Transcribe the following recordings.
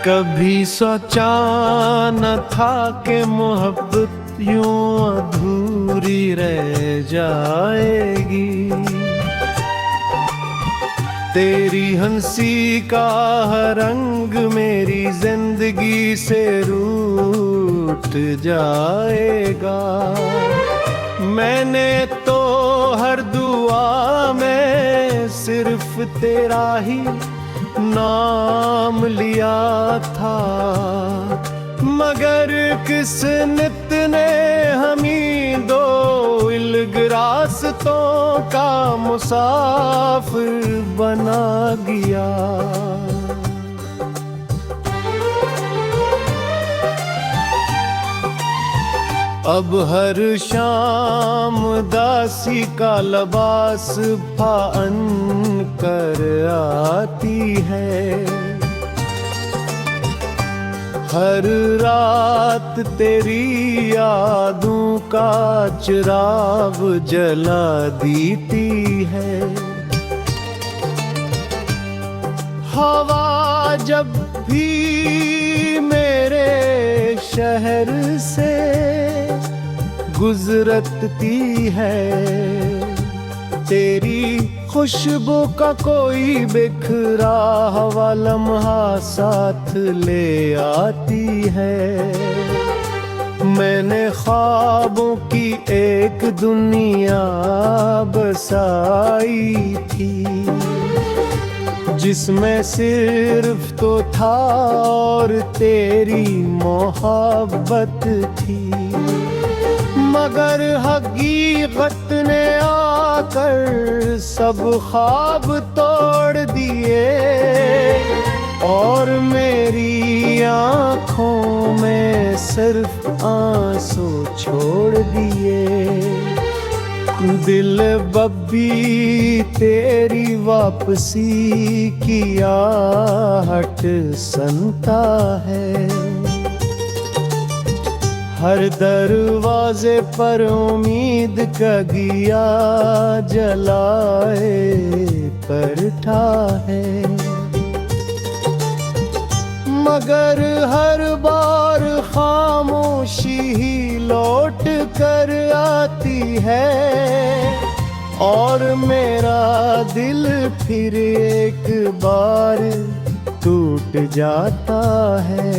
कभी सोचा न था कि मोहब्बत यूं अधूरी रह जाएगी। तेरी हंसी का हर रंग मेरी जिंदगी से रूठ जाएगा। मैंने तो हर दुआ में सिर्फ तेरा ही नाम लिया था, मगर किस नित ने हमी दो इल्ग रास्तों का मुसाफिर बना गया। अब हर शाम दासी का लबास फान कर आती है। हर रात तेरी यादों का चिराग जला देती है। हवा जब भी मेरे शहर से गुजरती है, तेरी खुशबू का कोई बिखरा हुआ लम्हा साथ ले आती है। मैंने ख्वाबों की एक दुनिया बसाई थी, जिसमें सिर्फ तो था और तेरी मोहब्बत थी। मगर हकीकत ने आकर सब ख्वाब तोड़ दिए और मेरी आँखों में सिर्फ आंसू छोड़ दिए। दिल बब्बी तेरी वापसी की आहट सुनता है। हर दरवाजे पर उम्मीद का दिया जलाए बैठा है, मगर हर बार खामोशी ही लौट कर आती है और मेरा दिल फिर एक बार टूट जाता है।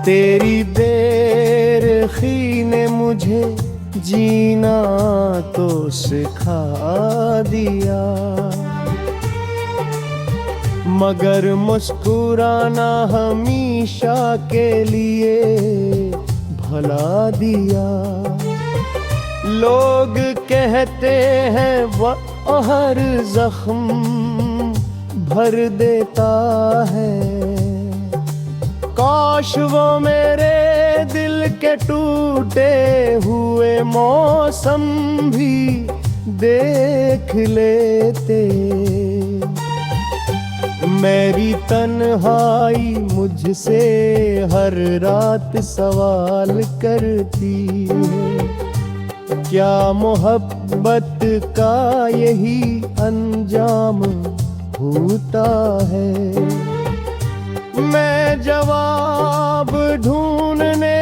तेरी बेरखी ने मुझे जीना तो सिखा दिया, मगर मुस्कुराना हमेशा के लिए भुला दिया। लोग कहते हैं वह हर जख्म भर देता है, काश वो मेरे दिल के टूटे हुए मौसम भी देख लेते। मेरी तन्हाई मुझसे हर रात सवाल करती है, क्या मोहब्बत का यही अंजाम होता है। मैं जवाब ढूंढने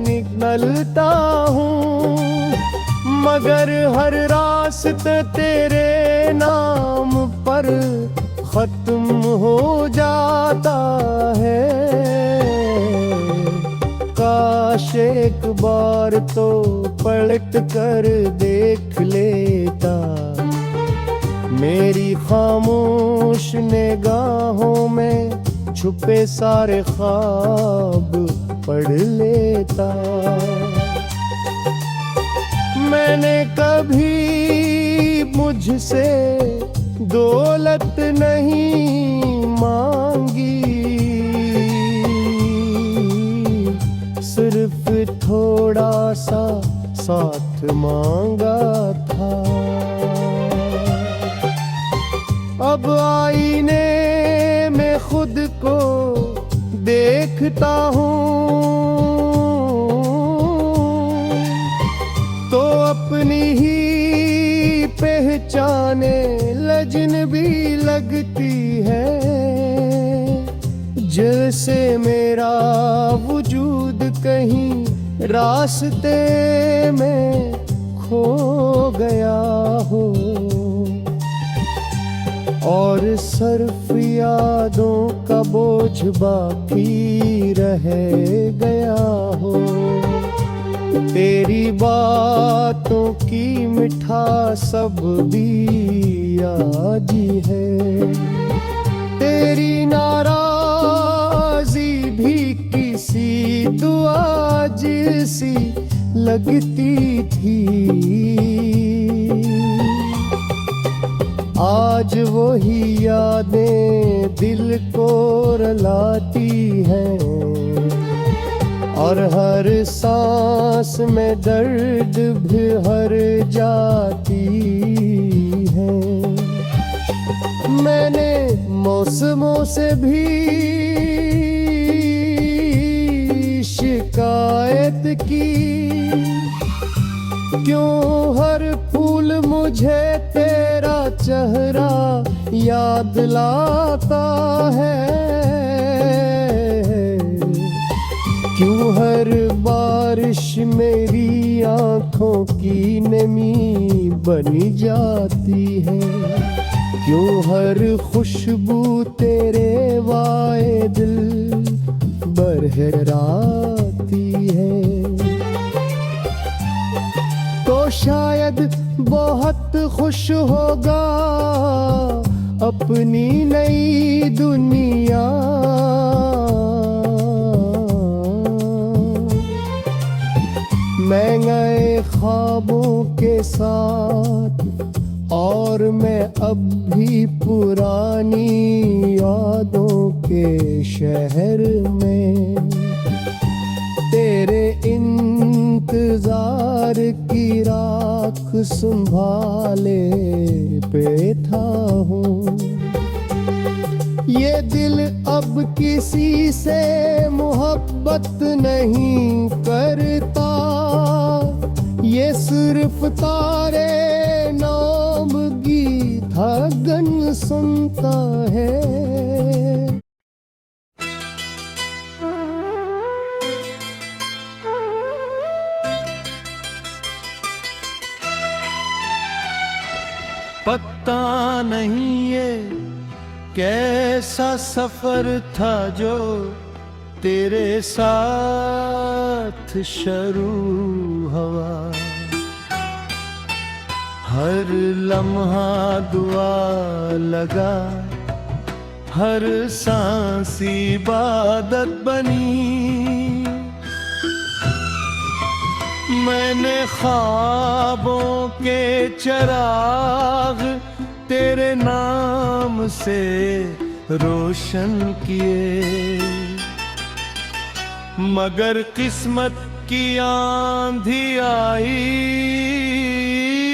निकलता हूँ, मगर हर रास्ता तेरे नाम पर खत्म हो जाता है। काश एक बार तो पलट कर देख लेता, मेरी खामोश निगाहों में छुपे सारे ख्वाब पढ़ लेता। मैंने कभी मुझसे दौलत नहीं मांगी, सिर्फ थोड़ा सा साथ मांगा था। अब आईने में खुद को देखता हूँ, अपनी ही पहचाने लजनबी लगती है, जैसे मेरा वजूद कहीं रास्ते में खो गया हो, और सिर्फ यादों का बोझ बाकी रह गया हो। तेरी बातों की मिठास सब भी आजी है, तेरी नाराजी भी किसी दुआ जैसी लगती थी। आज वही यादें दिल को रुलाती हैं, और हर सांस में दर्द भी भर जाती है। मैंने मौसमों से भी शिकायत की, क्यों हर फूल मुझे तेरा चेहरा याद लाता है, क्यों हर बारिश मेरी आंखों की नमी बनी जाती है, क्यों हर खुशबू तेरे वाए दिल बरहराती है। तो शायद बहुत खुश होगा अपनी नई दुनिया, मैं नए ख्वाबों के साथ, और मैं अब भी पुरानी यादों के शहर में तेरे इंतजार की राख संभाले बैठा हूँ। ये दिल अब किसी से मोहब्बत नहीं करता, ये सिर्फ तारे नाम गीता गन सुनता है। पता नहीं ये कैसा सफर था जो तेरे साथ शुरू हुआ, हर लम्हा दुआ लगा, हर सांस इबादत बनी। मैंने ख्वाबों के चिराग तेरे नाम से रोशन किए, मगर किस्मत की आंधी आई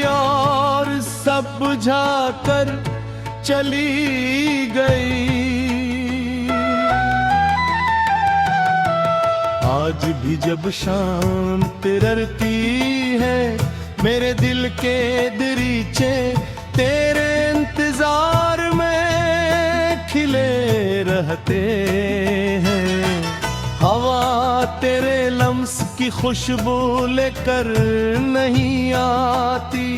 और सब बुझाकर चली गई। आज भी जब शाम तिररती है, मेरे दिल के दरीचे तेरे इंतजार में खिले रहते हैं। हवा तेरे लम्स की खुशबू लेकर नहीं आती,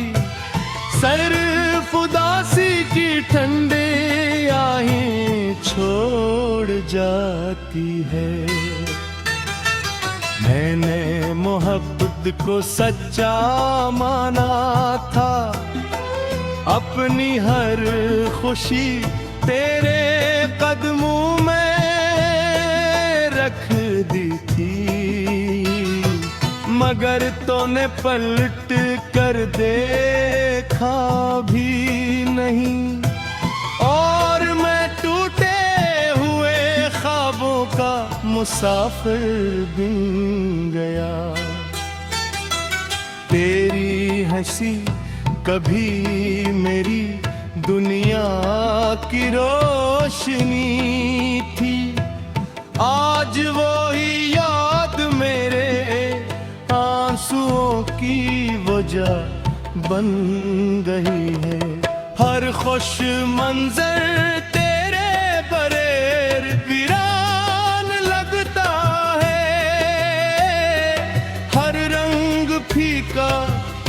सिर्फ उदासी की ठंडी आहें छोड़ जाती है। मैंने मोहब्बत को सच्चा माना था, अपनी हर खुशी तेरे कदमों में रख दी थी, मगर तूने पलट कर देखा भी नहीं, और मैं टूटे हुए ख्वाबों का मुसाफिर बन गया। तेरी हंसी कभी मेरी दुनिया की रोशनी थी, आज वो ही याद मेरे आंसुओं की वजह बन गई है। हर खुश मंजर तेरे बरेर वीरान लगता है। हर रंग फीका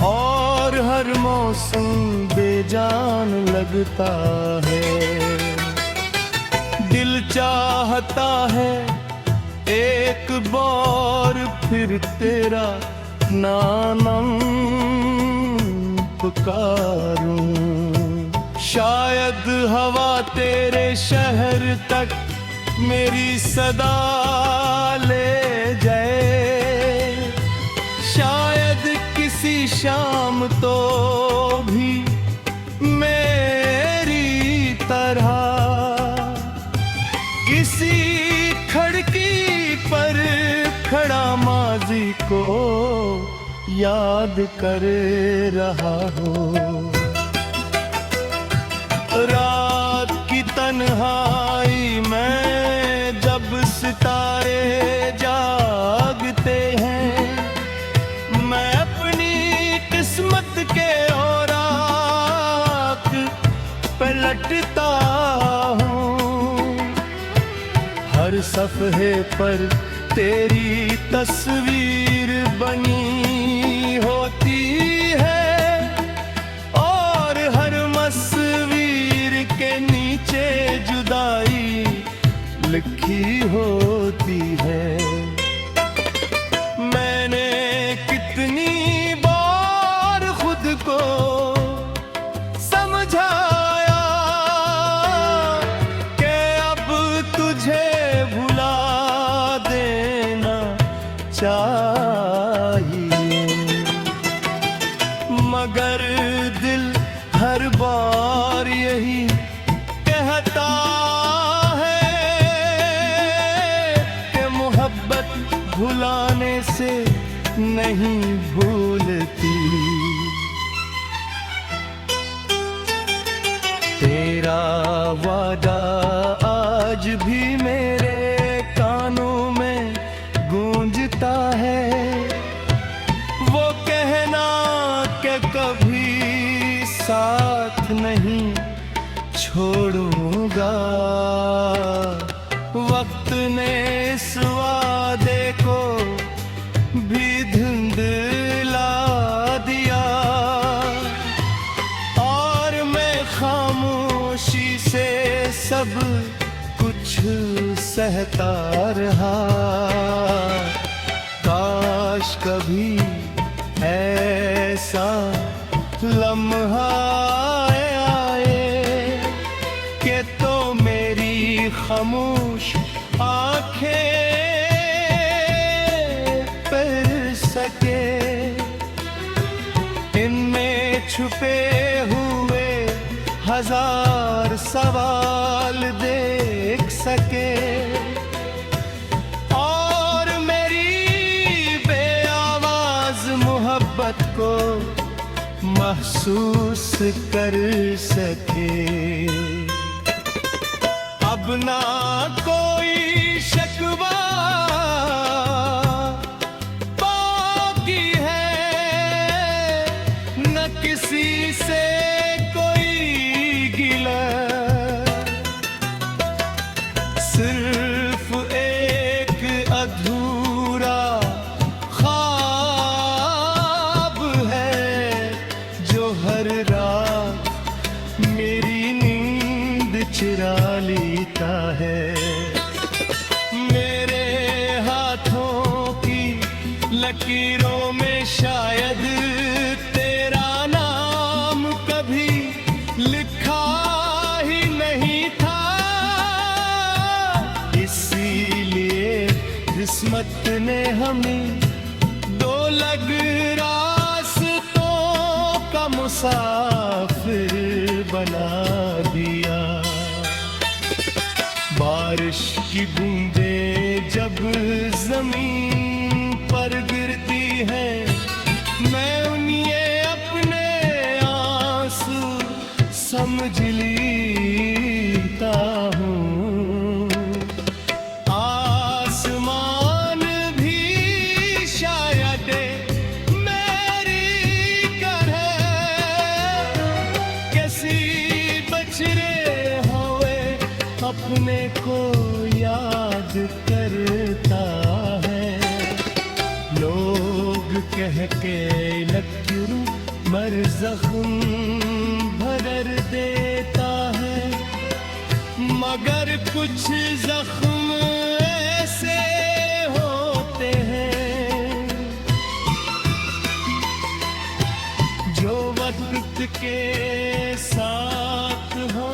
और हर मौसम बेजान लगता है। दिल चाहता है एक बार फिर तेरा नाम पुकारूं। शायद हवा तेरे शहर तक मेरी सदा ले जाए। शायद किसी शाम तो भी मेरी तरह किसी खिड़की पर खड़ा माजी को याद कर रहा हो। रात की तन्हाई में जब सितारे जागते हैं, मैं अपनी किस्मत के औराक पलटता हूँ। हर सफ़हे पर तेरी तस्वीर बनी होती है और हर मस्वीर के नीचे जुदाई लिखी होती है। मैंने कितनी बार खुद को समझाया कि अब तुझे भुला देना चाहिए, मगर दिल हर बार यही कहता है कि मोहब्बत भुलाने से नहीं भूलती। तेरा वादा आज भी मेरे कानों में गूंजता है। वो कहना कि कभी साथ नहीं छोड़ूंगा। वक्त ने इस वादे को भी धुंधला दिया और मैं खामोशी से सब कुछ सहता रहा। काश कभी ऐसा लम्हा आए कि तो मेरी खामोश आंखें पढ़ सके, इनमें छुपे हुए हजार सवाल देख सके और मेरी बेआवाज मोहब्बत को महसूस कर सके। अब ना कोई शिकवा बाकी है, न किसी से कोई गिला। सिर्फ एक अधूरा ख्वाब है जो हर रात मेरी नींद चुरा लेता है। मेरे हाथों की लकीरों में शायद तेरा नाम कभी लिखा ही नहीं था। इसीलिए किस्मत ने हमें दो लग रास्तों का मुसाफिर बना दिया। बारिश की बूंदें जब जमीन पर गिरती हैं, मैं उन्हें अपने आंसू समझ लेता हूँ। आसमान भी शायद मेरी तरह अपने को याद करता है। लोग कह के लक्ष्रू मर जख्म भर देता है, मगर कुछ जख्म ऐसे होते हैं जो वक्त के साथ हो